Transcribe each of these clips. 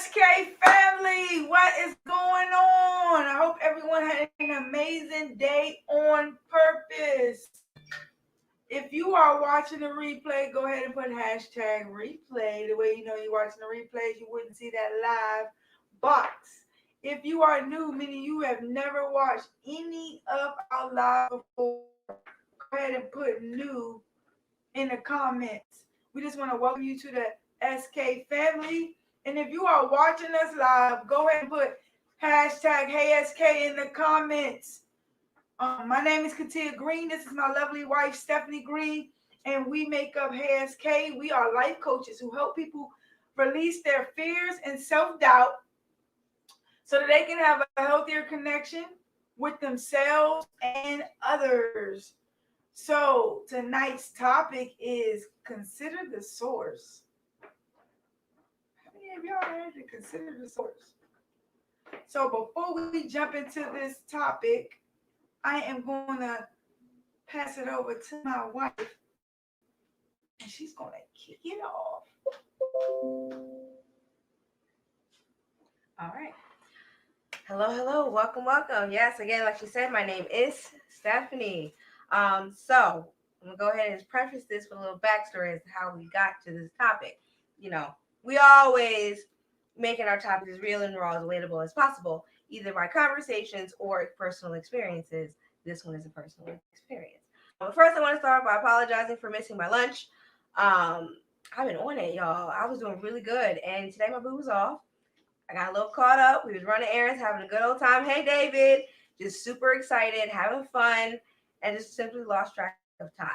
SK family, what is going on? I hope everyone had an amazing day on purpose. If you are watching the replay, go ahead and put hashtag replay. The way you know you're watching the replays, you wouldn't see that live box. If you are new, meaning you have never watched any of our live before, go ahead and put new in the comments. We just want to welcome you to the SK family. And if you are watching us live, go ahead and put hashtag HeySK in the comments. My name is Katia Green. This is my lovely wife, Stephanie Green, and we make up HeySK. We are life coaches who help people release their fears and self-doubt so that they can have a healthier connection with themselves and others. So tonight's topic is consider the source. How many of y'all heard to consider the source? So before we jump into this topic, I am going to pass it over to my wife, and she's going to kick it off. All right. Hello. Welcome. Yes, again, like you said, my name is Stephanie. So I'm gonna go ahead and preface this with a little backstory as to how we got to this topic. You know, we always making our topics as real and raw as relatable as possible, either by conversations or personal experiences. This one is a personal experience. But first, I want to start by apologizing for missing my lunch. I've been on it, y'all. I was doing really good, and today my boo was off. I got a little caught up. We was running errands, having a good old time. Hey, David. Just super excited, having fun, and just simply lost track of time.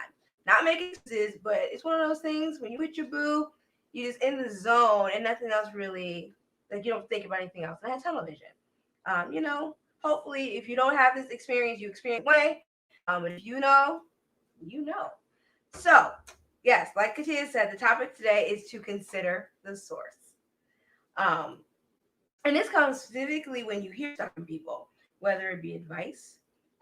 Not making excuses, but it's one of those things when you with your boo, you just in the zone and nothing else really, like you don't think about anything else. And I had television. Hopefully if you don't have this experience, you experience one way. But if you know, you know. So, yes, like Katia said, the topic today is to consider the source. And this comes specifically when you hear stuff from people, whether it be advice,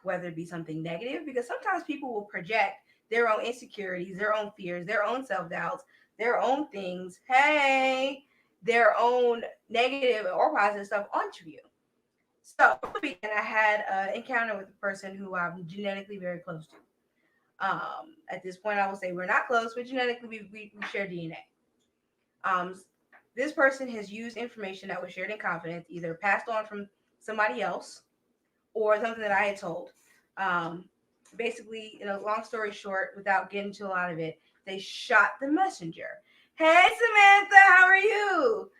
whether it be something negative, because sometimes people will project their own insecurities, their own fears, their own self doubts, their own things, their own negative or positive stuff onto you. So, over the weekend, I had an encounter with a person who I'm genetically very close to. At this point, I will say we're not close, but genetically we share DNA. Um, this person has used information that was shared in confidence, either passed on from somebody else or something that I had told. Um, Basically, long story short, without getting to a lot of it, they shot the messenger. Hey, Samantha, how are you?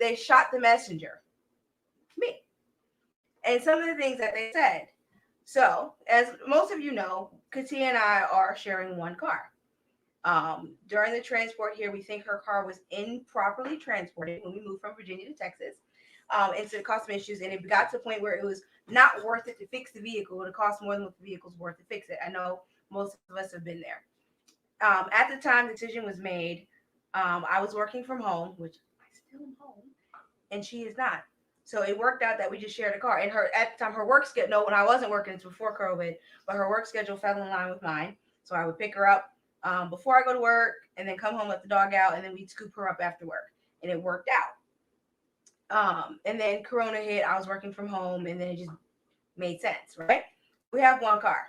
They shot the messenger, me, and some of the things that they said. So, as most of you know, Katia and I are sharing one car. During the transport here, we think her car was improperly transported when we moved from Virginia to Texas. And so it caused some issues, and it got to the point where it was not worth it to fix the vehicle. It cost more than what the vehicle's worth to fix it. I know most of us have been there. At the time the decision was made, I was working from home, which I still am home, and she is not. So it worked out that we just shared a car. And her at the time, her work schedule. No, when I wasn't working, it's before COVID, but her work schedule fell in line with mine. So I would pick her up before I go to work, and then come home, let the dog out, and then we'd scoop her up after work, and it worked out. And then Corona hit. I was working from home, and then it just made sense, right? We have one car.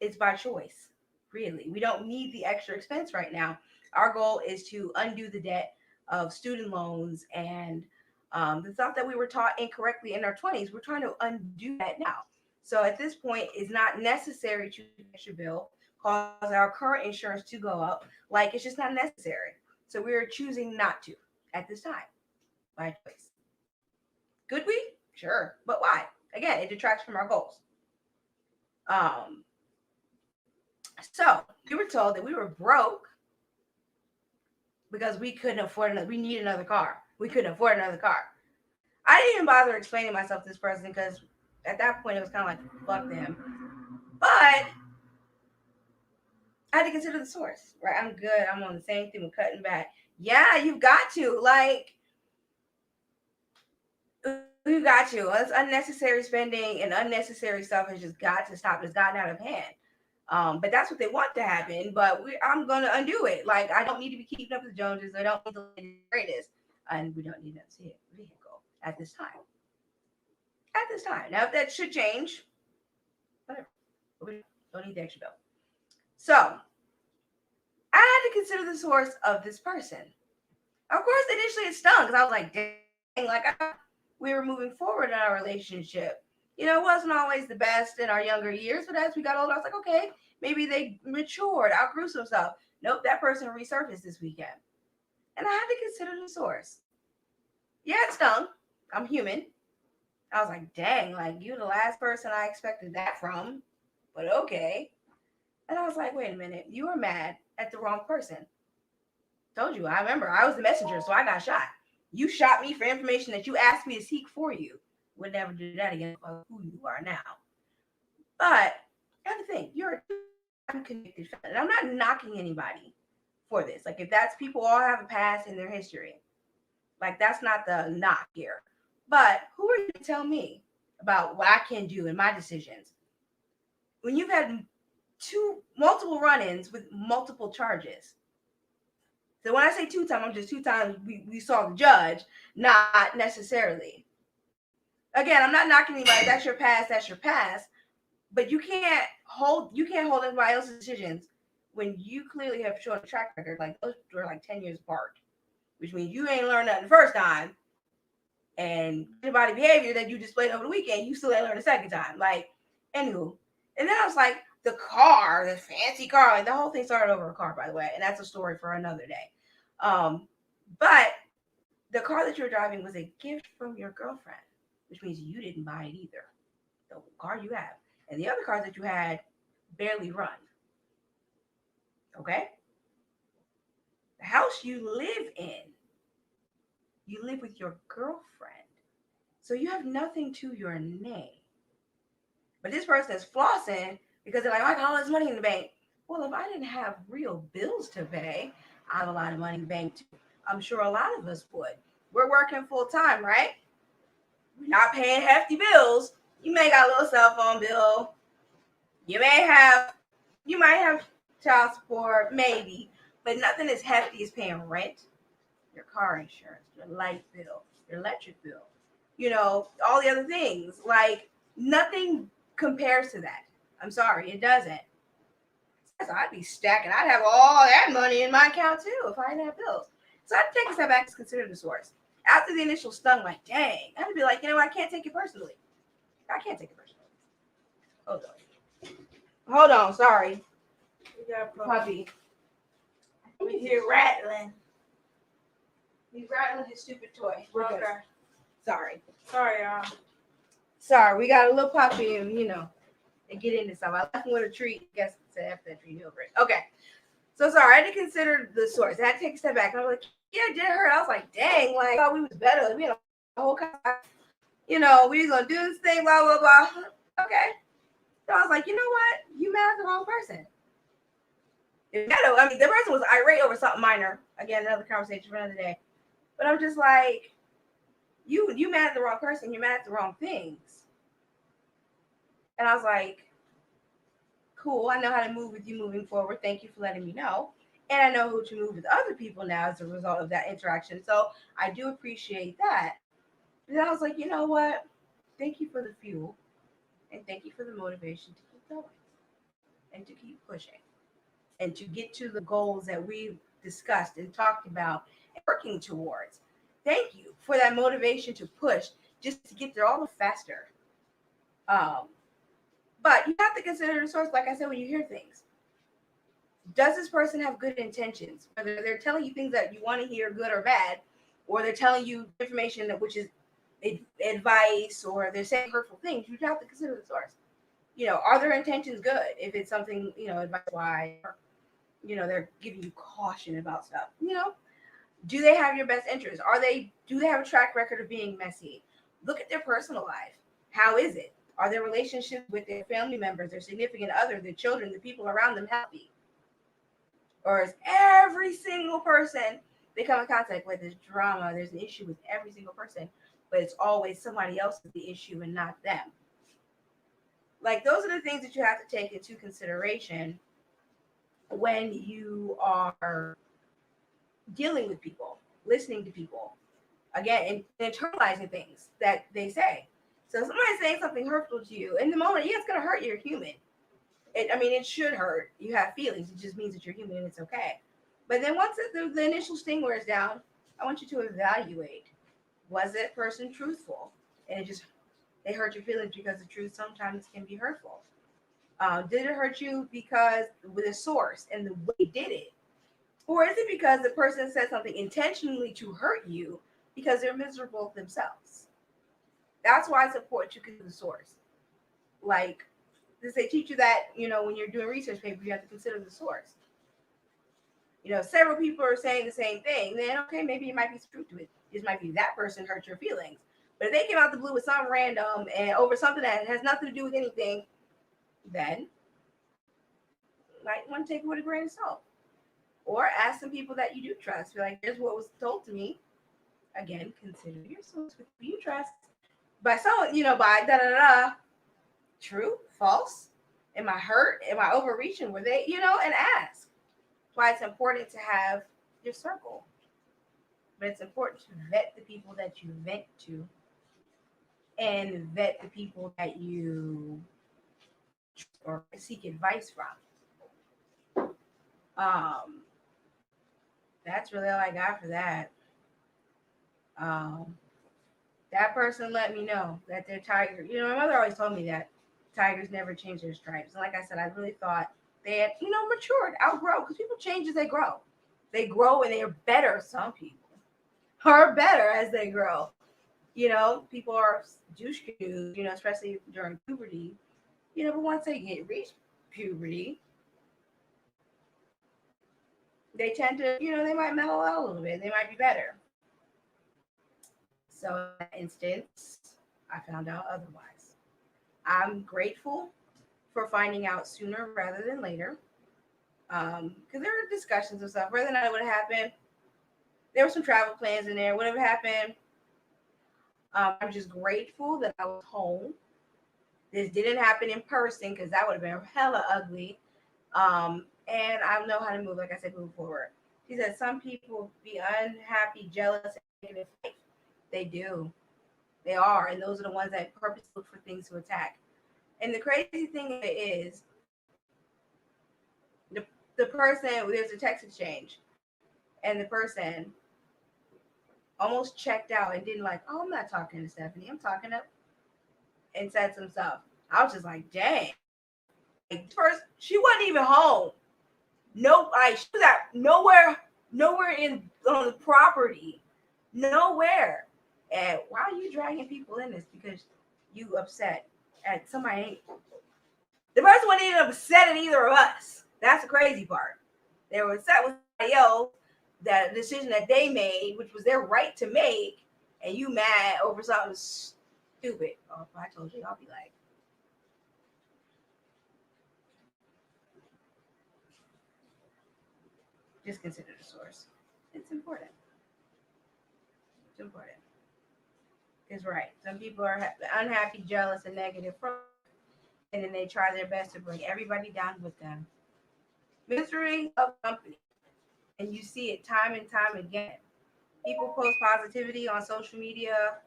It's by choice, really. We don't need the extra expense right now. Our goal is to undo the debt of student loans and the stuff that we were taught incorrectly in our 20s. We're trying to undo that now. So at this point, it's not necessary to extra bill, cause our current insurance to go up. Like, it's just not necessary. So we're choosing not to at this time by choice. Could we? Sure. But why? Again, it detracts from our goals. Um, so we were told that we were broke because we couldn't afford another. We need another car. We couldn't afford another car. I didn't even bother explaining myself to this person because at that point it was kind of like fuck them. But I had to consider the source, right? I'm good. I'm on the same thing with cutting back. Yeah, you've got to. Like, we've got to. It's unnecessary spending and unnecessary stuff has just got to stop. It's gotten out of hand. But that's what they want to happen. But I'm gonna undo it. Like, I don't need to be keeping up with the Joneses. I don't need the latest greatest. and we don't need a vehicle at this time. At this time. Now, if that should change, whatever. We don't need the extra bill. So, I had to consider the source of this person. Of course, initially it stung because I was like, dang, like we were moving forward in our relationship. You know, it wasn't always the best in our younger years, but as we got older, I was like, okay, maybe they matured, outgrew some stuff. Nope, that person resurfaced this weekend. And I had to consider the source. Yeah, it stung. I'm human. I was like, dang, like you're the last person I expected that from, but okay. And I was like, wait a minute, you were mad at the wrong person. Told you, I remember I was the messenger, so I got shot. You shot me for information that you asked me to seek for you. Would never do that again for who you are now. But I have to think, you're a unconvicted felon. And I'm not knocking anybody for this. Like if that's people all have a past in their history. Like that's not the knock here. But who are you to tell me about what I can do in my decisions? When you've had multiple run-ins with multiple charges. So when I say 2 times, I'm just 2 times we saw the judge, not necessarily. Again, I'm not knocking anybody. That's your past. That's your past. But you can't hold anybody else's decisions when you clearly have shown a track record. Like those were like 10 years apart, which means you ain't learned nothing the first time, and anybody behavior that you displayed over the weekend, you still ain't learned the second time. Like, anywho, and then I was like, the car, the fancy car, like the whole thing started over a car, by the way, and that's a story for another day. But the car that you were driving was a gift from your girlfriend, which means you didn't buy it either. The car you have. And the other cars that you had barely run. Okay? The house you live in, you live with your girlfriend. So you have nothing to your name. But this person is flossing because they're like, I got all this money in the bank. Well, if I didn't have real bills to pay, I have a lot of money in the bank too. I'm sure a lot of us would. We're working full time, right? We're not paying hefty bills. You may got a little cell phone bill. You might have child support, maybe, but nothing as hefty as paying rent, your car insurance, your light bill, your electric bill, all the other things. Like nothing compares to that. I'm sorry, it doesn't. So I'd be stacking. I'd have all that money in my account too if I didn't have bills. So I'd take a step back and consider the source. After the initial stung, like, dang, I'd be like, I can't take it personally. I can't take it personally. Hold on, sorry. We got Puppy. We hear rattling. He's rattling his stupid toy. We're Okay. good. Sorry, y'all. Sorry, we got a little puppy and, they get into stuff. I left him with a treat. I guess after that treat, he'll break. Okay. So sorry, I had to consider the source. I had to take a step back. I was like, yeah, it did hurt. I was like, dang, like, I thought we was better. We had a whole we was going to do this thing, blah, blah, blah. Okay. So I was like, you know what? You mad at the wrong person. The person was irate over something minor. Again, another conversation for another day. But I'm just like, you mad at the wrong person. You're mad at the wrong things. And I was like, cool. I know how to move with you moving forward. Thank you for letting me know. And I know who to move with other people now as a result of that interaction. So I do appreciate that. And I was like, you know what? Thank you for the fuel. And thank you for the motivation to keep going. And to keep pushing. And to get to the goals that we've discussed and talked about and working towards. Thank you for that motivation to push just to get there all the faster. But you have to consider the source, like I said, when you hear things. Does this person have good intentions? Whether they're telling you things that you want to hear, good or bad, or they're telling you information that which is advice, or they're saying hurtful things, you have to consider the source. Are their intentions good? If it's something, advice-wise, or, they're giving you caution about stuff, do they have your best interest? Do they have a track record of being messy? Look at their personal life. How is it? Are their relationships with their family members, their significant other, their children, the people around them healthy? Or is every single person they come in contact with is drama? There's an issue with every single person, but it's always somebody else is the issue and not them. Like, those are the things that you have to take into consideration when you are dealing with people, listening to people, again, and internalizing things that they say. So somebody's saying something hurtful to you in the moment, yeah, it's gonna hurt. You're human. It should hurt. You have feelings. It just means that you're human and it's okay. But then once the initial sting wears down, I want you to evaluate: was that person truthful? And they hurt your feelings because the truth sometimes can be hurtful. Did it hurt you because with the source and the way they did it? Or is it because the person said something intentionally to hurt you because they're miserable themselves? That's why it's important to consider the source. Like, they teach you that, when you're doing research paper, you have to consider the source. Several people are saying the same thing, then okay, maybe it might be truth to it. It might be that person hurt your feelings. But if they came out the blue with something random and over something that has nothing to do with anything, then you might want to take it with a grain of salt. Or ask some people that you do trust. Be like, here's what was told to me. Again, consider your source with who you trust. By someone, by da da da. True, false? Am I hurt? Am I overreaching? Were they, and ask. That's why it's important to have your circle. But it's important to vet the people that you vent to and vet the people that you or seek advice from. That's really all I got for that. That person let me know that they're tiger. My mother always told me that tigers never change their stripes. And like I said, I really thought they had, matured, outgrow, because people change as they grow. They grow and they are better. Some people are better as they grow. People are douche canoes, especially during puberty. But once they reach puberty, they tend to, they might mellow out a little bit. They might be better. So in that instance, I found out otherwise. I'm grateful for finding out sooner rather than later. Because there were discussions and stuff. Whether or not it would have happened, there were some travel plans in there. Whatever happened, I'm just grateful that I was home. This didn't happen in person because that would have been hella ugly. And I know how to move, like I said, move forward. She said some people be unhappy, jealous, and negative. They do. They are. And those are the ones that purposely look for things to attack. And the crazy thing is, the person, there's a text exchange, and the person almost checked out and didn't like, oh, I'm not talking to Stephanie. I'm talking to, and said some stuff. I was just like, dang. Like, first, she wasn't even home. No, she was at nowhere on the property. Nowhere. And why are you dragging people in this? Because you upset at somebody ain't. The person wasn't even upset at either of us. That's the crazy part. They were upset with somebody else, that decision that they made, which was their right to make, and you mad over something stupid. Oh, if I told you, I'll be like, just consider the source. It's important. It's important. It's right. Some people are unhappy, jealous, and negative, and then they try their best to bring everybody down with them. Misery of company. And you see it time and time again. People post positivity on social media,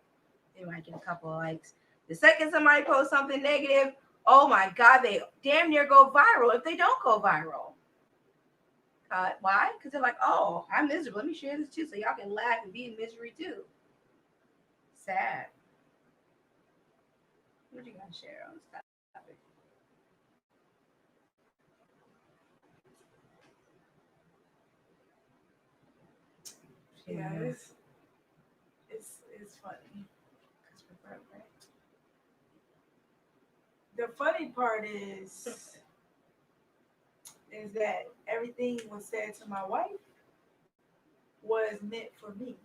they might get a couple of likes. The second somebody posts something negative, oh my God, they damn near go viral if they don't go viral. Why? Because they're like, oh, I'm miserable. Let me share this too so y'all can laugh and be in misery too. Sad. What you gonna share on this topic? Yeah, it's funny. The funny part is that everything was said to my wife was meant for me.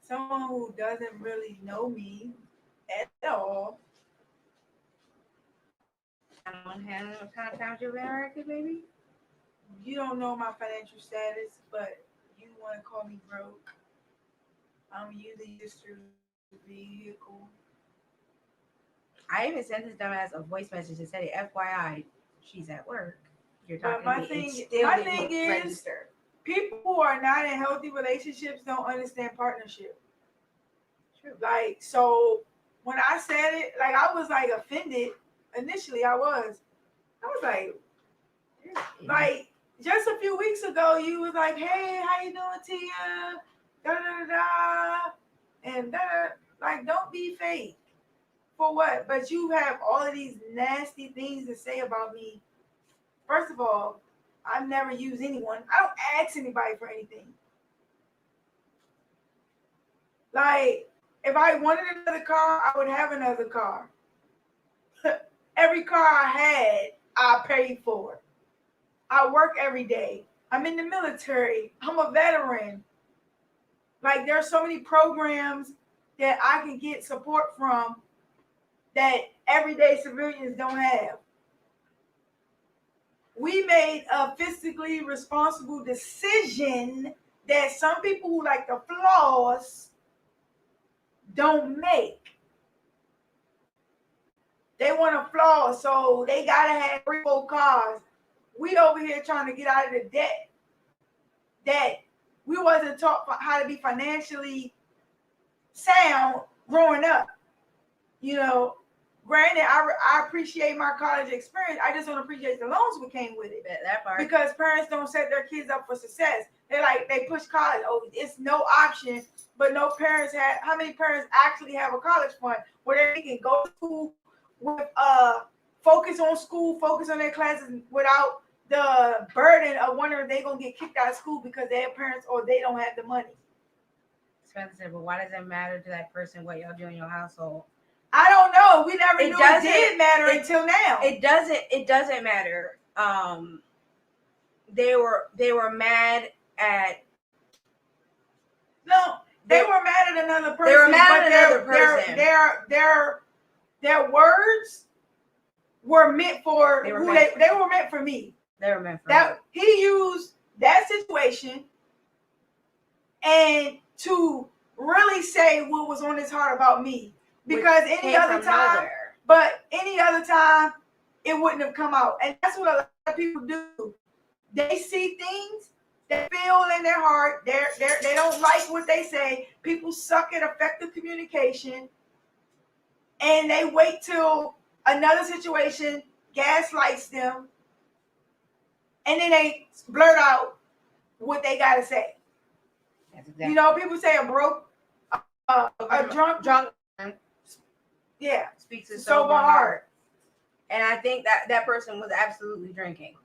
Someone who doesn't really know me at all. On one hand, what kind of times you've been America, baby? You don't know my financial status, but you want to call me broke. I'm using your sister's vehicle. I even sent this dumbass a voice message and said, FYI, she's at work. You're But talking to me. It still my didn't thing is, register. people who are not in healthy relationships don't understand partnership. True. Like, so when I said it, like, I was like offended. Initially, I was like, just a few weeks ago, you was like, hey, how you doing, Tia? Da da da da. And like, don't be fake. For what? But you have all of these nasty things to say about me. First of all, I never use anyone. I don't ask anybody for anything. Like, if I wanted another car, I would have another car. Every car I had, I paid for. I work every day. I'm in the military. I'm a veteran. Like, there are so many programs that I can get support from that everyday civilians don't have. We made a fiscally responsible decision that some people who like to floss don't make. They want to floss, so they gotta have 3 or 4 cars. We over here trying to get out of the debt that we wasn't taught how to be financially sound growing up. You know, granted, I appreciate my college experience. I just don't appreciate the loans we came with it. That part. Because parents don't set their kids up for success. They push college. Oh, it's no option. But no parents have. How many parents actually have a college fund where they can go to school with focus on school, focus on their classes without the burden of wondering if they're gonna get kicked out of school because their parents or they don't have the money. Spencer, but why does it matter to that person what y'all do in your household? I don't know. We never knew it did matter until now. It doesn't matter. They were mad at. No, they were mad at another person. They were mad at another person. Their words were meant for they were meant for me. They were meant for that. Me. He used that situation and to really say what was on his heart about me. Because any other time, it wouldn't have come out. And that's what a lot of people do. They see things, they feel in their heart, they don't like what they say. People suck at effective communication, and they wait till another situation gaslights them, and then they blurt out what they gotta say. That's exactly. You know, people say a drunk. Yeah, speaks to sober heart. And I think that person was absolutely drinking,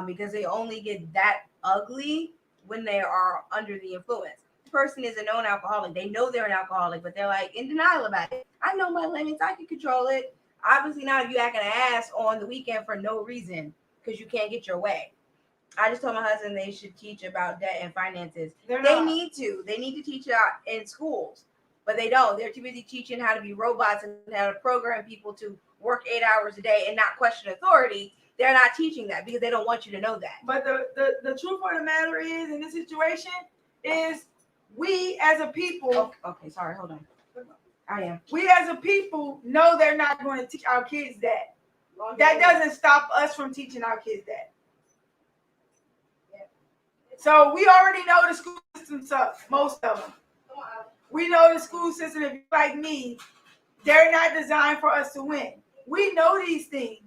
because they only get that ugly when they are under the influence. The person is a known alcoholic. They know they're an alcoholic, but they're like in denial about it. I know my limits. I can control it. Obviously, not if you acting an ass on the weekend for no reason because you can't get your way. I just told my husband they should teach about debt and finances. They need to teach it out in schools. But they don't. They're too busy teaching how to be robots and how to program people to work 8 hours a day and not question authority. They're not teaching that because they don't want you to know that. But the truth of the matter is, in this situation, is we as a people. Okay, sorry, hold on. I am. We as a people know they're not going to teach our kids that. That doesn't stop us from teaching our kids that. So we already know the school system sucks, most of them. We know the school system, if you're like me, they're not designed for us to win. We know these things.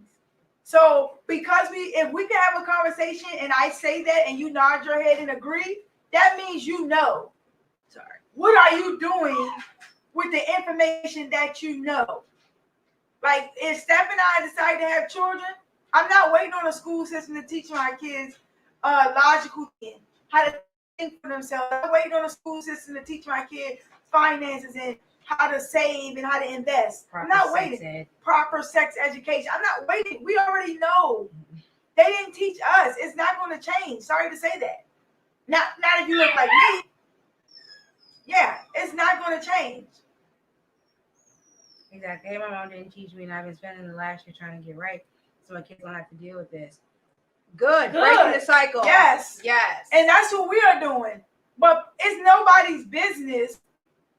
So because if we can have a conversation and I say that and you nod your head and agree, that means you know. Sorry. What are you doing with the information that you know? Like, if Steph and I decide to have children, I'm not waiting on a school system to teach my kids logical thinking, how to think for themselves. I'm waiting on a school system to teach my kids finances and how to save and how to invest. I'm not waiting. Proper sex education. I'm not waiting. We already know. They didn't teach us. It's not going to change. Sorry to say that. Not if you look like me. Yeah, it's not going to change. Exactly. Hey, my mom didn't teach me, and I've been spending the last year trying to get right. So my kids don't have to deal with this. Good. Breaking the cycle. Yes. Yes. And that's what we are doing. But it's nobody's business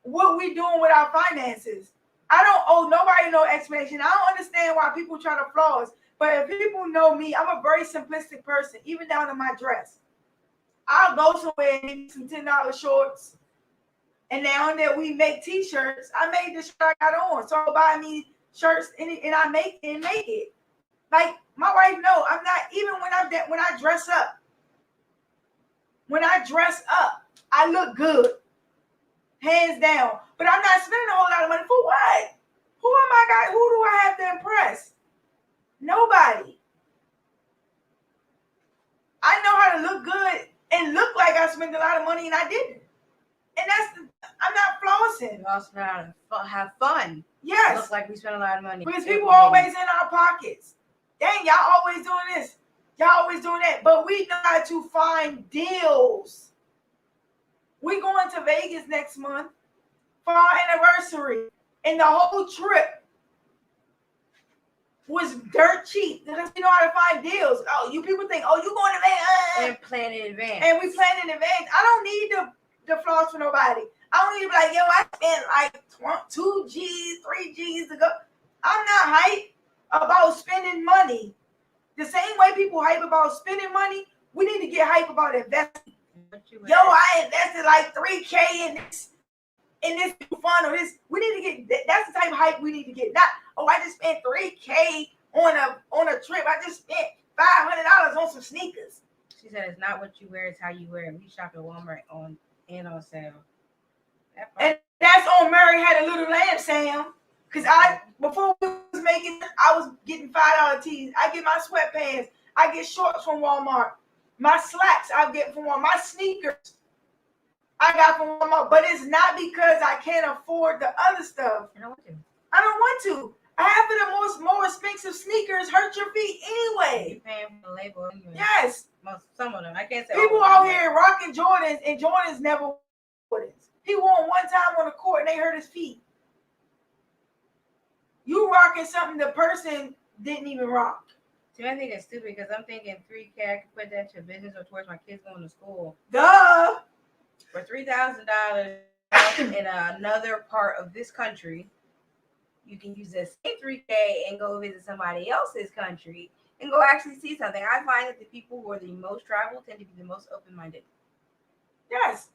what we doing with our finances. I don't owe nobody no explanation. I don't understand why people try to floss. But if people know me, I'm a very simplistic person, even down to my dress. I'll go somewhere and get some $10 shorts. And now and then we make t-shirts. I made the shirt I got on. So I'll buy me shirts and I make it. Like my wife know I'm not, even when I dress up. When I dress up, I look good. Hands down. But I'm not spending a whole lot of money for what? Who do I have to impress? Nobody. I know how to look good and look like I spent a lot of money and I didn't. And I'm not flossing. We also know how to have fun. Yes. Look like we spent a lot of money. Because people are always in our pockets. Dang, y'all always doing this. Y'all always doing that. But we know how to find deals. We going to Vegas next month for our anniversary. And the whole trip was dirt cheap because we know how to find deals. Oh, you people think, oh, you going to Vegas? And plan in advance. And we plan in advance. I don't need the floss for nobody. I don't need to be like, yo, I spent like 2 G's, 3 G's to go. I'm not hype about spending money. The same way people hype about spending money, we need to get hype about investing. Yo, I invested like $3K in this fund or this. We need to get, that's the type of hype we need to get. Not, oh, I just spent $3K on a trip. I just spent $500 on some sneakers. She said it's not what you wear, it's how you wear it. We shop at Walmart on sale. And that's on Mary Had a Little Lamb, Sam. Because before we was making, I was getting $5 tees. I get my sweatpants. I get shorts from Walmart. My slacks I get from Walmart. My sneakers I got from Walmart. But it's not because I can't afford the other stuff. I don't want to. I don't want to. Half of the more expensive sneakers hurt your feet anyway. You're paying for the label anyway. Yes. Some of them. I can't say people out here rocking Jordans, and Jordans never Jordans. He wore them one time on the court and they hurt his feet. You rocking something the person didn't even rock. See, I think it's stupid because I'm thinking $3K, I could put that to business or towards my kids going to school. Duh. For $3,000 in another part of this country, you can use the same $3K and go visit somebody else's country and go actually see something. I find that the people who are the most traveled tend to be the most open-minded. Yes.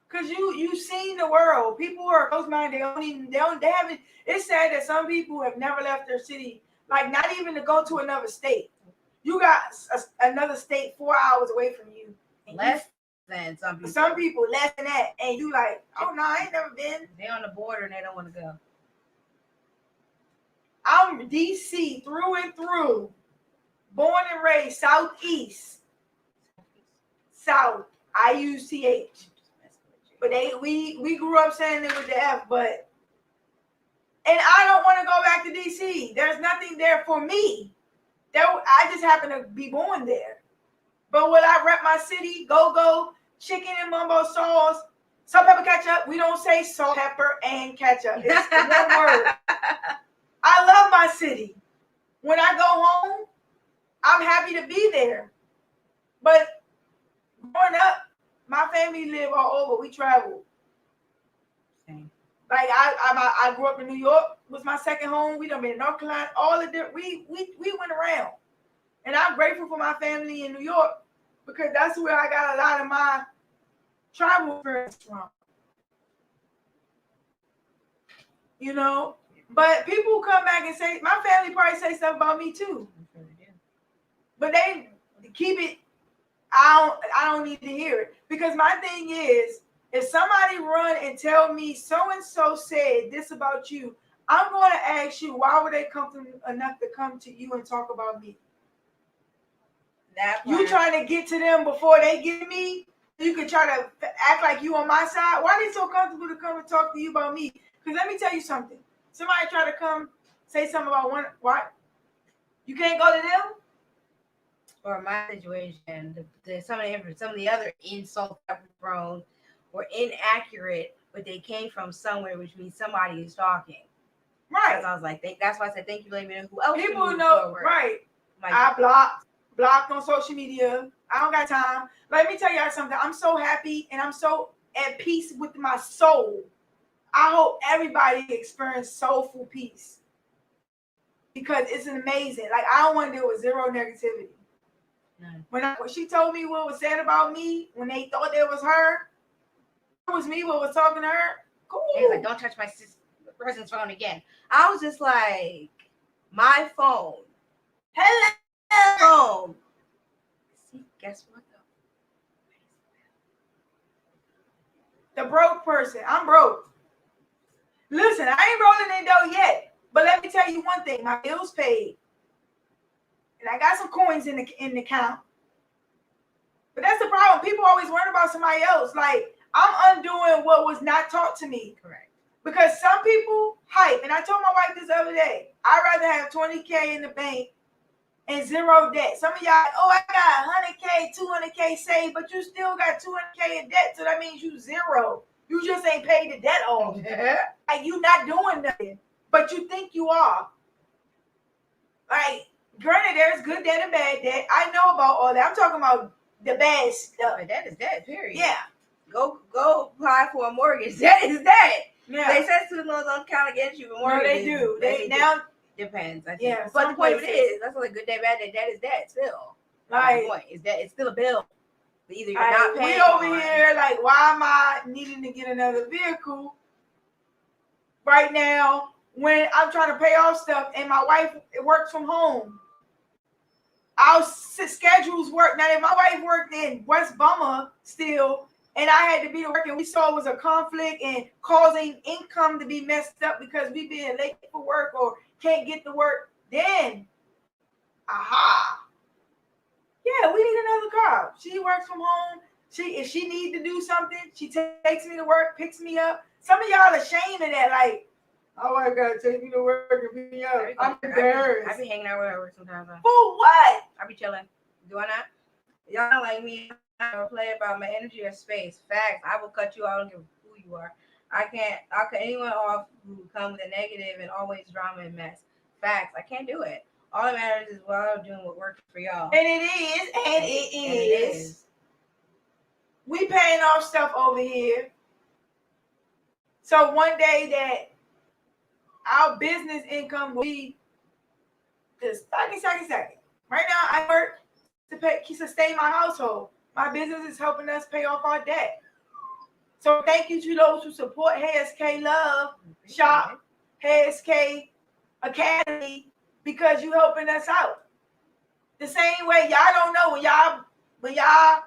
Because you've seen the world. People who are close-minded, they haven't. It's sad that some people have never left their city, like not even to go to another state. You got another state 4 hours away from you. Less than some people. Some people less than that. And you like, oh no, I ain't never been. They're on the border and they don't want to go. I'm DC through and through. Born and raised Southeast. South. IUCH. But we grew up saying it with the F, but and I don't want to go back to DC. There's nothing there for me. I just happen to be born there. But will I rep my city? Go, chicken and mumbo sauce, salt, pepper, ketchup. We don't say salt, pepper, and ketchup. It's one word. I love my city. When I go home, I'm happy to be there. But growing up, my family live all over. We travel. Same. Like I grew up in New York. Was my second home. We done been in North Carolina. All of the we went around, and I'm grateful for my family in New York because that's where I got a lot of my travel experience from. You know, but people come back and say my family probably say stuff about me too, but they keep it. I don't need to hear it because my thing is, if somebody run and tell me so and so said this about you, I'm going to ask you why were they comfortable enough to come to you and talk about me? You trying to get to them before they get me? You can try to act like you on my side. Why are they so comfortable to come and talk to you about me? Because let me tell you something. Somebody try to come say something about one. What? You can't go to them. Or my situation, some of the other insults that were thrown were inaccurate, but they came from somewhere, which means somebody is talking. Right. Because I was like, that's why I said thank you, let me know who else. People know, forward. Right. Like, I blocked on social media. I don't got time. Let me tell y'all something. I'm so happy and I'm so at peace with my soul. I hope everybody experiences soulful peace because it's amazing. Like I don't want to deal with zero negativity. None. When she told me what was said about me, when they thought it was her, it was me what was talking to her. Cool. They was like, don't touch my person's phone again. I was just like, my phone. Hello. Phone. See, guess what though? The broke person. I'm broke. Listen, I ain't rolling in dough yet. But let me tell you one thing. My bills paid. And I got some coins in the account. But that's the problem. People always worry about somebody else. Like, I'm undoing what was not taught to me. Correct. Because some people hype. And I told my wife this the other day. I'd rather have 20K in the bank and zero debt. Some of y'all, I got 100K, 200K saved, but you still got 200K in debt. So that means you zero. You just ain't paid the debt off. Like, you not doing nothing. But you think you are. Like, granted, there's good debt and bad debt. I know about all that. I'm talking about the bad stuff. But debt is debt, period. Yeah. Go apply for a mortgage. Debt is debt. Yeah. They said student loans don't count against you for mortgages. No, they do. They now depends. I think. Yeah. But the point of it is, that's like good debt, bad debt. Debt is debt still. Like, the point is that it's still a bill. But either you're like, not paying. We over here like, why am I needing to get another vehicle right now when I'm trying to pay off stuff and my wife works from home? Our schedules work. Now, if my wife worked in West Bummer still, and I had to be to work, and we saw it was a conflict and causing income to be messed up because we being late for work or can't get to work, then, yeah, we need another car. She works from home. If she needs to do something, she takes me to work, picks me up. Some of y'all ashamed of that, like, oh, I gotta take me to work and pick me up. I'm embarrassed. I be hanging out with her sometimes. For what? I be chilling. Do I not? Y'all not like me. I don't play about my energy or space. Facts. I will cut you out. I don't give who you are. I'll cut anyone off who comes with a negative and always drama and mess. Facts. I can't do it. All that matters is what I'm doing, what works for y'all. And it is. We paying off stuff over here. So one day that our business income will be just second. Right now, I work to sustain my household. My business is helping us pay off our debt. So thank you to those who support HSK Love Shop, HSK Academy, because you helping us out. The same way y'all don't know when y'all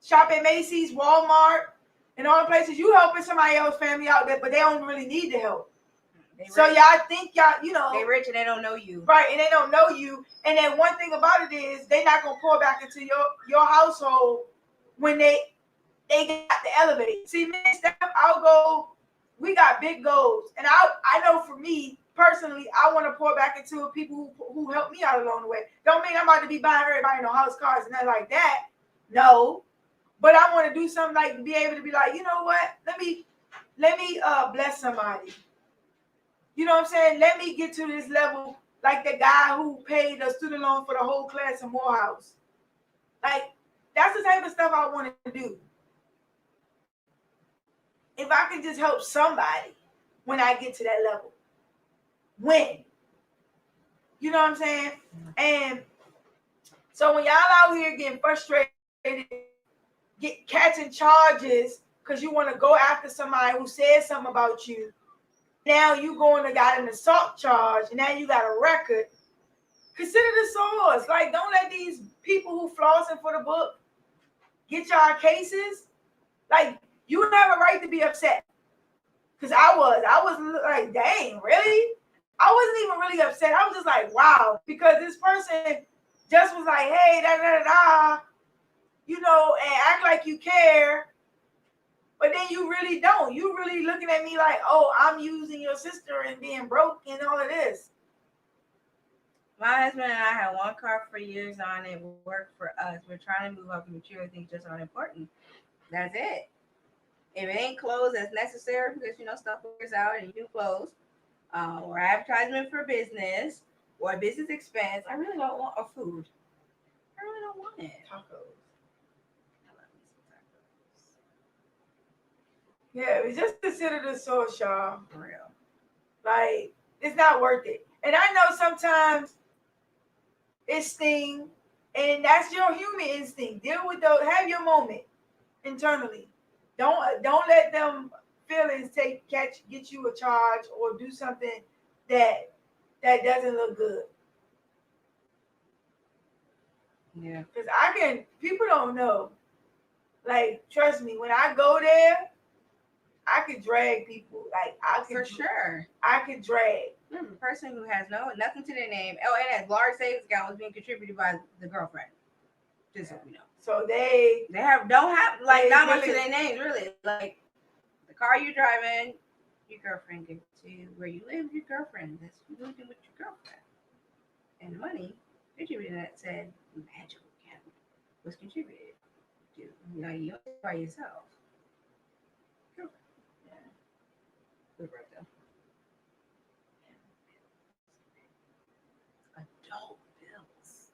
shop at Macy's, Walmart, and all the places, you helping somebody else family out there, but they don't really need the help. So y'all think they rich and they don't know you. Right, and they don't know you. And then one thing about it is they not gonna pour back into your household when they got the elevate. See, me and Steph, our goal, we got big goals. And I know for me personally, I want to pour back into people who helped me out along the way. Don't mean I'm about to be buying everybody no house, cars, and nothing like that. No. But I want to do something like be able to be like, you know what? Let me bless somebody. You know what I'm saying? Let me get to this level like the guy who paid a student loan for the whole class in Morehouse. Like, that's the type of stuff I want to do. If I can just help somebody when I get to that level. When? You know what I'm saying? And so when y'all out here getting frustrated, catching charges because you want to go after somebody who said something about you, now you got an assault charge, and now you got a record. Consider the source. Like, don't let these people who flossing for the book get y'all cases. Like, you have a right to be upset. Because I was like, dang, really? I wasn't even really upset. I was just like, wow. Because this person just was like, hey, and act like you care. But then you really don't. You really looking at me like, oh, I'm using your sister and being broke and all of this. My husband and I had one car for years on it. Worked for us. We're trying to move up and mature. Things just aren't important. That's it. If it ain't clothes that's necessary because, stuff wears out and you do clothes, or advertisement for business, or a business expense, I really don't want a food. I really don't want it. Tacos. Yeah, just consider the source, y'all. For real. Like, it's not worth it. And I know sometimes it stings And that's your human instinct. Deal with those. Have your moment internally. Don't let them feelings get you a charge or do something that doesn't look good. Yeah. Because people don't know. Like, trust me, when I go there, I could drag people. Like, For sure. I could drag. A person who has nothing to their name. Oh, and has large savings account was being contributed by the girlfriend. Just so you know. So they don't have like not much really, to their names, really. Like the car you're driving, your girlfriend gave it to you. Where you live, your girlfriend. That's what you're living with your girlfriend. And the money contributed that said magical account was contributed to. You know, you by yourself. Girlfriend. Yeah. Good right though. Adult bills.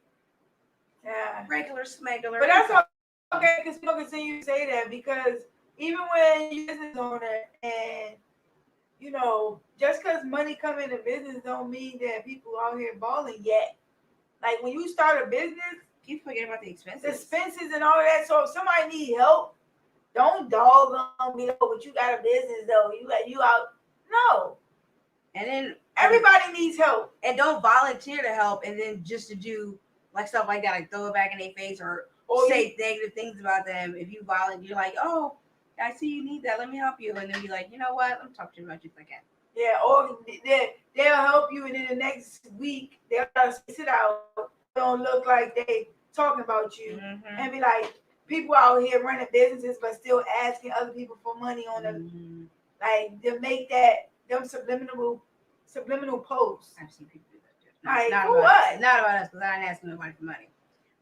yeah, Regular smuggler. But that's okay because people continue to say that because even when you're a business owner and you know, just because money come into business don't mean that people out here balling yet. Like when you start a business, people forget about the expenses and all of that. So if somebody need help, don't dog on me. Oh, but you got a business though. You out. No. And then everybody needs help. And don't volunteer to help and then just to do like stuff like that, like throw it back in their face or say negative things about them. If you volunteer, like, oh, I see you need that, let me help you. And then be like, you know what? I'm talking to you about you if I can. Yeah, or they'll help you and then the next week they'll sit out. Don't look like they talking about you and be like, people out here running businesses but still asking other people for money on them. Like to make them subliminal posts. I've seen people do that too. Like, for what? Not about us, because I ain't asking nobody for money.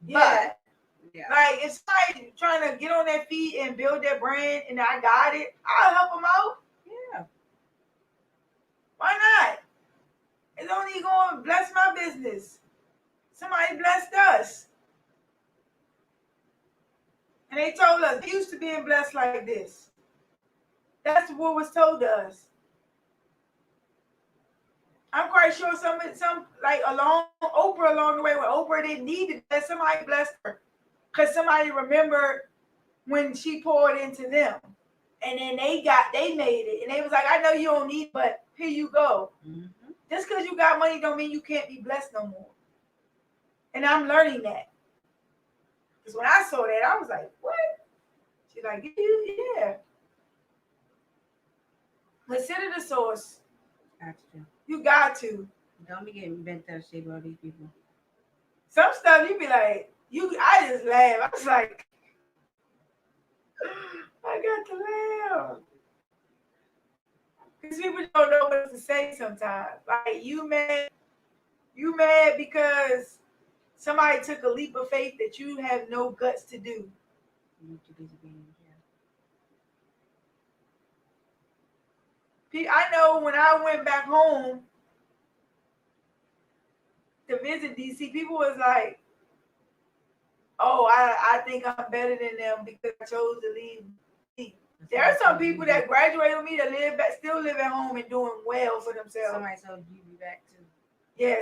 Yeah. But, yeah. Like, if somebody trying to get on their feet and build their brand and I got it, I'll help them out. Yeah. Why not? It's only going to bless my business. Somebody blessed us. And they told us, we used to being blessed like this. That's what was told to us. I'm quite sure some like Oprah along the way when Oprah didn't need it, that somebody blessed her. Because somebody remembered when she poured into them. And then they made it. And they was like, I know you don't need it, but here you go. Mm-hmm. Just because you got money don't mean you can't be blessed no more. And I'm learning that. Because when I saw that, I was like, what? She's like, yeah. Consider the source. Gotcha. You got to. Don't be getting bent out of shape by these people. Some stuff you be like, I just laugh. I was like, I got to laugh. Because people don't know what to say sometimes. Like, you mad because somebody took a leap of faith that you have no guts to do. I know when I went back home to visit DC, people was like, oh, I think I'm better than them because I chose to leave. There are some people that graduated with me that still live at home and doing well for themselves. Somebody told you be back too. Yeah,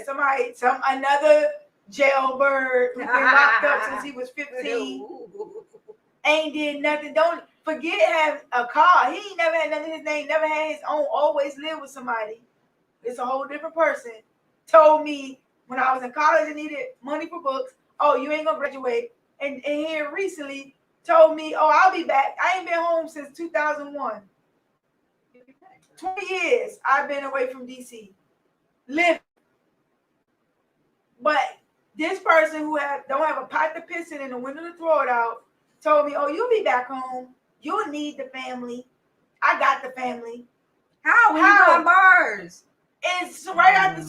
another jailbird who's been locked up since he was 15. Ain't did nothing. Don't forget having a car. He ain't never had nothing in his name, never had his own, always lived with somebody. It's a whole different person. Told me when I was in college and needed money for books, oh, you ain't gonna graduate. And here recently told me, oh, I'll be back. I ain't been home since 2001. 20 years I've been away from DC. Living. But this person who don't have a pot to piss in and a window to throw it out told me, oh, you'll be back home. You'll need the family. I got the family. How? When you on bars? It's right after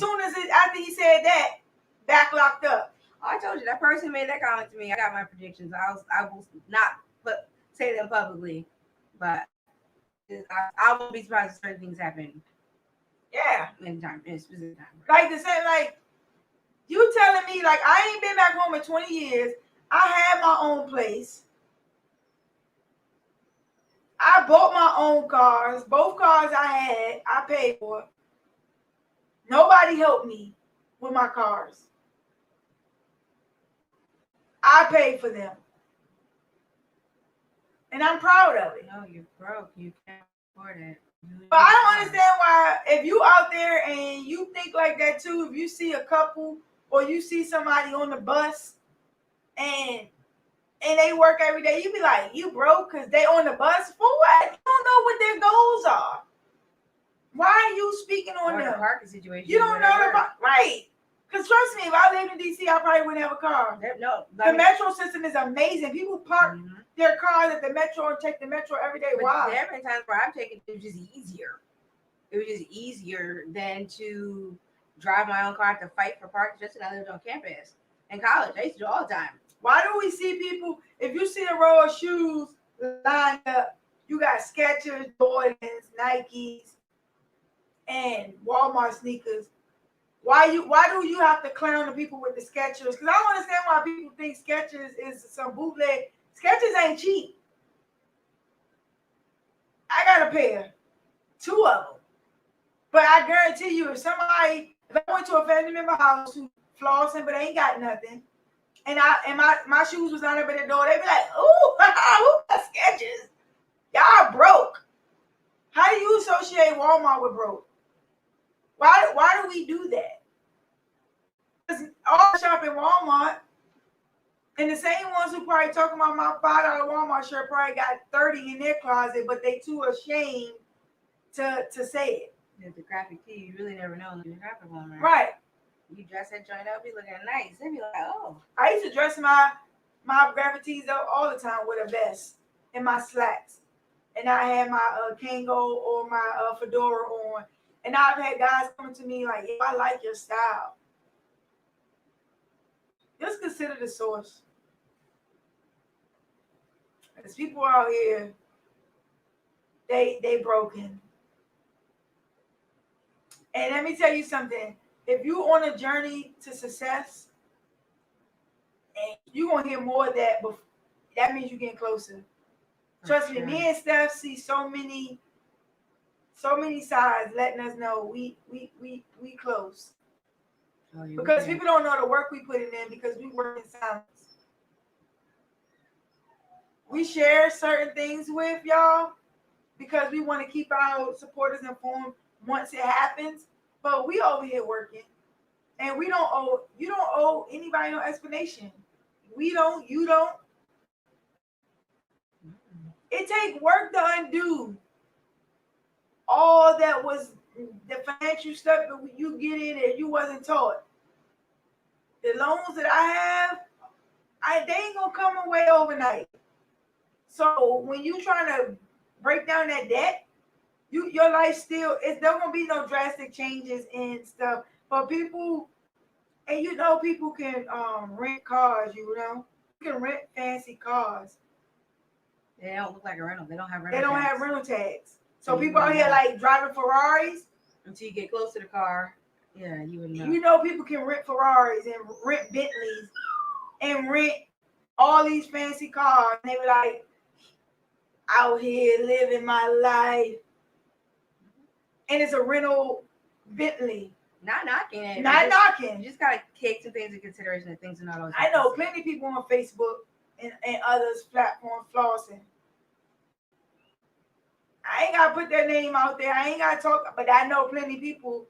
he said that, back locked up. Oh, I told you that person made that comment to me. I got my predictions. I will not say them publicly, but I won't be surprised if certain things happen. Yeah. In specific time. Right? Like the same, like you telling me, like I ain't been back home in 20 years. I have my own place. I bought my own cars. Both cars I paid for. Nobody helped me with my cars. I paid for them. And I'm proud of it. No, you're broke. You can't afford it. But I don't understand why, if you out there and you think like that too, if you see a couple or you see somebody on the bus and they work every day, you be like, you broke because they on the bus for what? You don't know what their goals are. Why are you speaking on or them? the parking situation. You don't know about right. Because trust me, if I lived in DC, I probably wouldn't have a car. No, the metro system is amazing. People park their cars at the metro and take the metro every day. But Why? there have been times where I've taken it was just easier. It was just easier than to drive my own car to fight for parking just when I lived on campus. In college, I used to do it all the time. Why do we see people, if you see a row of shoes lined up, you got Skechers, Jordans, Nikes, and Walmart sneakers. Why do you have to clown the people with the Skechers? Because I don't understand why people think Skechers is some bootleg. Skechers ain't cheap. I got a pair, 2 of them. But I guarantee you, if I went to a family member house who flossing but ain't got nothing, and my shoes was on up at the door, they'd be like, "Ooh, who got Skechers? Y'all broke." How do you associate Walmart with broke? Why do we do that? Because all shop at Walmart, and the same ones who probably talking about my $5 Walmart shirt probably got 30 in their closet, but they too ashamed to say it. There's the graphic tee, you really never know the graphic one, Right. You dress that joint up, be looking nice. They be like, oh. I used to dress my graphic tees up all the time with a vest and my slacks. And I had my Kango or my fedora on. And I've had guys coming to me like, I like your style. Just consider the source. Because people out here, they broken. And let me tell you something. If you on a journey to success, and you're going to hear more of that, but that means you're getting closer. Trust me, me and Steph see so many sides letting us know we close. Oh, because people don't know the work we put in because we work in silence. We share certain things with y'all because we want to keep our supporters informed once it happens. But we over here working, and you don't owe anybody no explanation. We don't, you don't. It takes work to undo all that was the financial stuff that you get in and you wasn't taught. The loans that I have, they ain't gonna come away overnight. So when you trying to break down that debt, your life still, it's not gonna be no drastic changes and stuff. But people, and people can rent cars. You can rent fancy cars. They don't look like a rental. They don't have rental. They don't have rental tags. So people out here like driving Ferraris. Until you get close to the car, yeah, you would know. People can rent Ferraris and rent Bentleys and rent all these fancy cars. And they be like, out here living my life. And it's a rental Bentley. Not knocking it. Not knocking. You just gotta take some things into consideration that things are not always. I know plenty of people on Facebook and others platforms flossing. I ain't gotta put their name out there. I ain't gotta talk, but I know plenty of people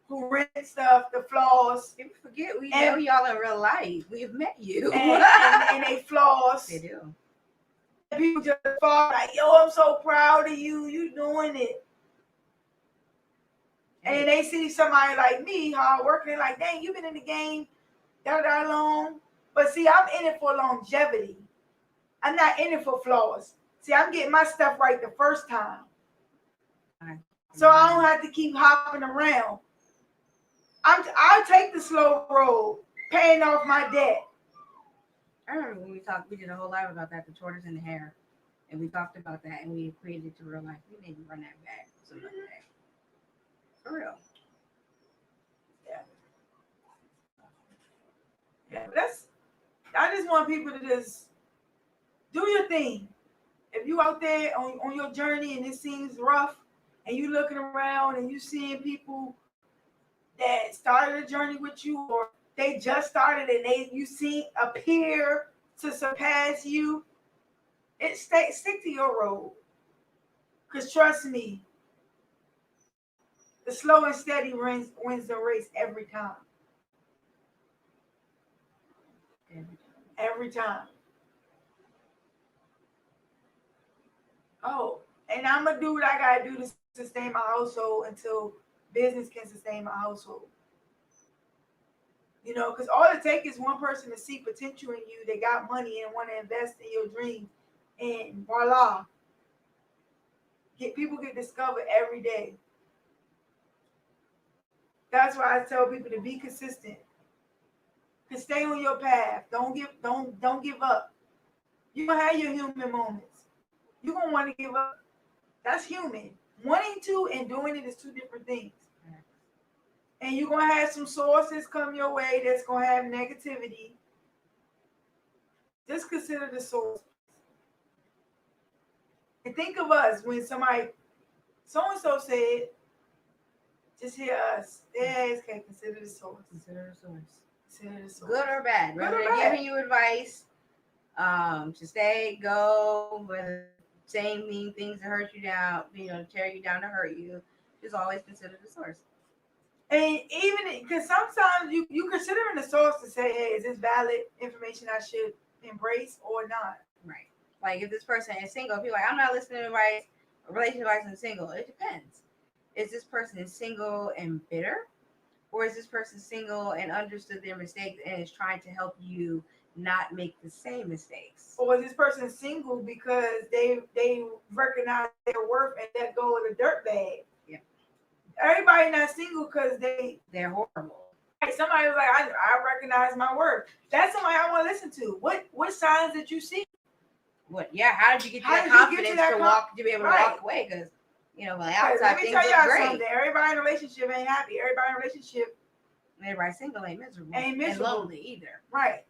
who rent stuff to floss. People forget we know y'all in real life. We've met you. And they floss. They do. And people just fall like, yo, I'm so proud of you. You doing it. And they see somebody like me, hard working, like, dang, you been in the game that long. But see, I'm in it for longevity. I'm not in it for flaws. See, I'm getting my stuff right the first time. So I don't have to keep hopping around. I'll take the slow road, paying off my debt. I remember when we did a whole live about that, the tortoise and the hare. And we talked about that and we equated it to real life. We need to run that back some other day. For real. Yeah. I just want people to just do your thing. If you out there on your journey and it seems rough and you looking around and you seeing people that started a journey with you or they just started and you see appear to surpass you, stick to your road. Because trust me, the slow and steady wins the race every time. Every time. Oh, and I'm going to do what I got to do to sustain my household until business can sustain my household. You know, because all it takes is one person to see potential in you. They got money and want to invest in your dreams. And voila. People get discovered every day. That's why I tell people to be consistent. To stay on your path. Don't give up. You're gonna have your human moments. You're gonna want to give up. That's human. Wanting to and doing it is two different things. And you're gonna have some sources come your way that's gonna have negativity. Just consider the source. And think of us when somebody so-and-so said, just hear us. Yes, okay, consider the source. Consider the source. Consider the source. Good or bad. Whether they're giving you advice to stay, go, whether saying mean things to hurt you down, to tear you down to hurt you, just always consider the source. And even because sometimes you considering the source to say, hey, is this valid information I should embrace or not? Right. Like if this person is single, people are like, I'm not listening to advice, relationship advice and single. It depends. Is this person single and bitter? Or is this person single and understood their mistakes and is trying to help you not make the same mistakes? Or is this person single because they recognize their worth and let go of the dirt bag? Yeah. Everybody not single because they're horrible. Right. Somebody was like, I recognize my worth. That's somebody I want to listen to. What signs did you see? What? Yeah. How did you get to that confidence to be able to walk away? Because on the outside things look great. Something. Everybody in a relationship ain't happy. Everybody in a relationship. Everybody single ain't miserable. Ain't miserable. And lonely either. Right.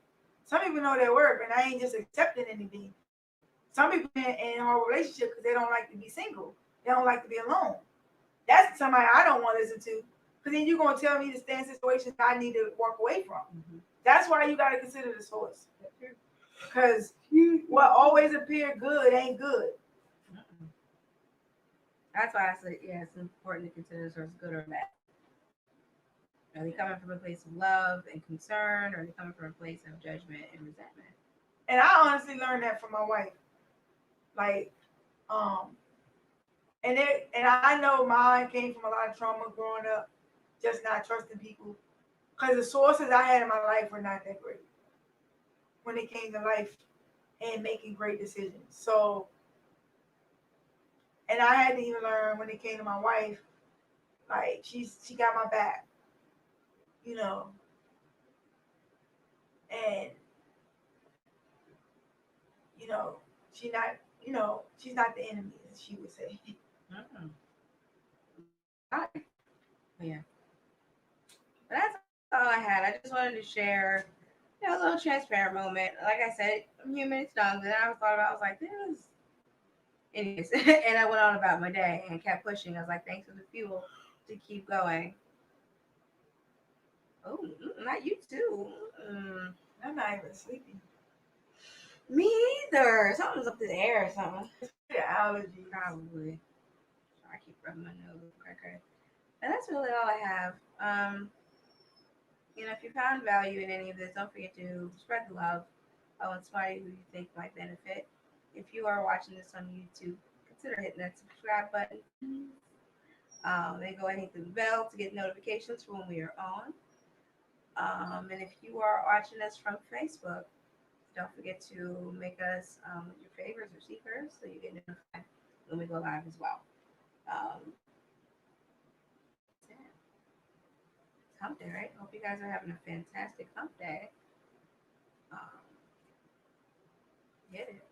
Some people know their worth, and I ain't just accepting anything. Some people in a relationship because they don't like to be single. They don't like to be alone. That's somebody I don't want to listen to. Because then you're going to tell me to stay in situations I need to walk away from. Mm-hmm. That's why you got to consider the source. Because what always appear good ain't good. Mm-mm. That's why I said, it's important to consider the source good or bad. Are they coming from a place of love and concern, or are they coming from a place of judgment and resentment? And I honestly learned that from my wife. Like, and I know mine came from a lot of trauma growing up, just not trusting people. Because the sources I had in my life were not that great when it came to life and making great decisions. So, and I had to even learn when it came to my wife, like she got my back. And she's not the enemy, as she would say. Mm-hmm. Yeah. But that's all I had. I just wanted to share a little transparent moment. Like I said, I'm human, it's done. Then I was like, this. Anyways, and I went on about my day and kept pushing. I was like, thanks for the fuel to keep going. Oh, not you too. I'm not even sleeping. Me either. Something's up in the air or something. The allergy. Probably. I keep rubbing my nose. Okay. And that's really all I have. If you found value in any of this, don't forget to spread the love. And somebody who you think might benefit. If you are watching this on YouTube, consider hitting that subscribe button. Then go ahead and hit the bell to get notifications for when we are on. And if you are watching us from Facebook, don't forget to make us your favorites or seekers so you get notified when we go live as well. It's hump day, right? Hope you guys are having a fantastic hump day. Get it.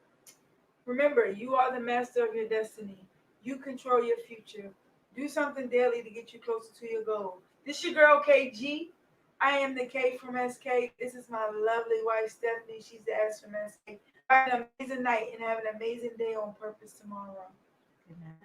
Remember, you are the master of your destiny. You control your future. Do something daily to get you closer to your goal. This your girl, KG. I am the K from SK. This is my lovely wife, Stephanie. She's the S from SK. Have an amazing night and have an amazing day on purpose tomorrow. Good night.